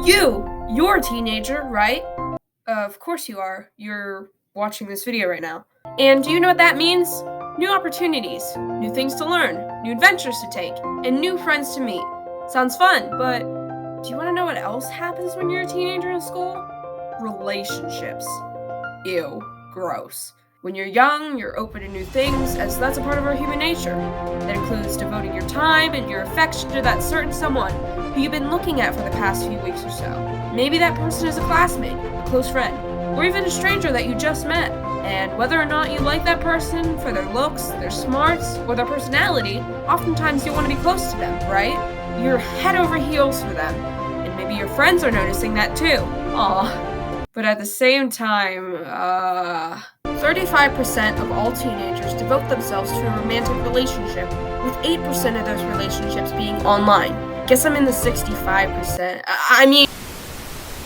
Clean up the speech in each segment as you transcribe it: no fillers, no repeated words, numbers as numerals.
You're a teenager, right? Of course you are. You're watching this video right now. And do you know what that means? New opportunities, new things to learn, new adventures to take, and new friends to meet. Sounds fun, but do you want to know what else happens when you're a teenager in school? Relationships. Ew, gross. When you're young, you're open to new things, as that's a part of our human nature. That includes devoting your time and your affection to that certain someone who you've been looking at for the past few weeks or so. Maybe that person is a classmate, a close friend, or even a stranger that you just met. And whether or not you like that person for their looks, their smarts, or their personality, oftentimes you want to be close to them, right? You're head over heels for them, and maybe your friends are noticing that too. Aw. But at the same time, 35% of all teenagers devote themselves to a romantic relationship, with 8% of those relationships being online. Guess I'm in the 65%. I mean,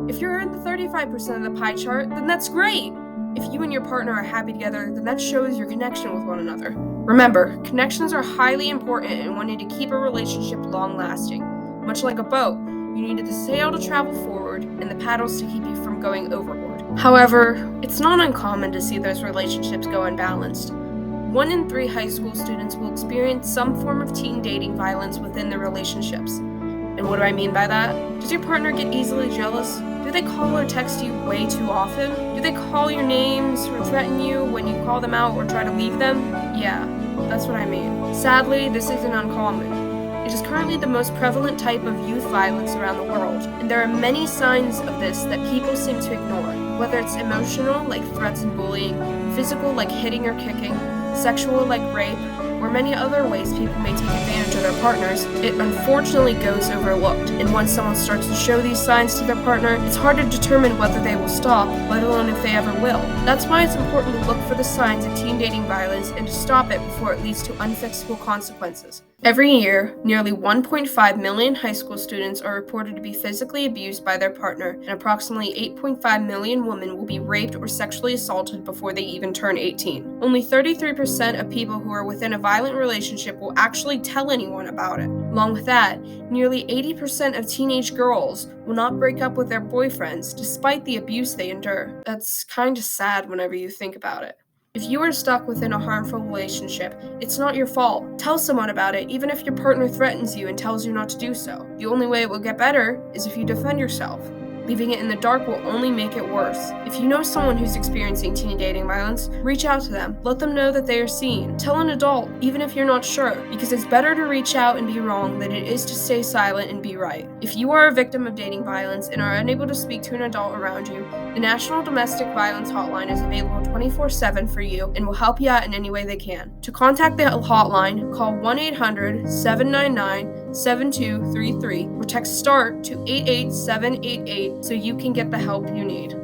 if you're in the 35% of the pie chart, then that's great. If you and your partner are happy together, then that shows your connection with one another. Remember, connections are highly important in wanting to keep a relationship long-lasting. Much like a boat, you needed the sail to travel forward and the paddles to keep you from going overboard. However, it's not uncommon to see those relationships go unbalanced. 1 in 3 high school students will experience some form of teen dating violence within their relationships. And what do I mean by that? Does your partner get easily jealous? Do they call or text you way too often? Do they call your names or threaten you when you call them out or try to leave them? Yeah, that's what I mean. Sadly, this isn't uncommon. It is currently the most prevalent type of youth violence around the world, and there are many signs of this that people seem to ignore, whether it's emotional, like threats and bullying, physical, like hitting or kicking, sexual, like rape, or many other ways people may take advantage of their partners. It unfortunately goes overlooked, and once someone starts to show these signs to their partner, it's hard to determine whether they will stop, let alone if they ever will. That's why it's important to look for the signs of teen dating violence and to stop it before it leads to unfixable consequences. Every year, nearly 1.5 million high school students are reported to be physically abused by their partner, and approximately 8.5 million women will be raped or sexually assaulted before they even turn 18. Only 33% of people who are within a violent relationship will actually tell anyone about it. Along with that, nearly 80% of teenage girls will not break up with their boyfriends despite the abuse they endure. That's kind of sad whenever you think about it. If you are stuck within a harmful relationship, it's not your fault. Tell someone about it, even if your partner threatens you and tells you not to do so. The only way it will get better is if you defend yourself. Leaving it in the dark will only make it worse. If you know someone who's experiencing teen dating violence, reach out to them. Let them know that they are seen. Tell an adult, even if you're not sure, because it's better to reach out and be wrong than it is to stay silent and be right. If you are a victim of dating violence and are unable to speak to an adult around you, the National Domestic Violence Hotline is available 24/7 for you and will help you out in any way they can. To contact the hotline, call 1-800-799-7233 or text START to 88788 so you can get the help you need.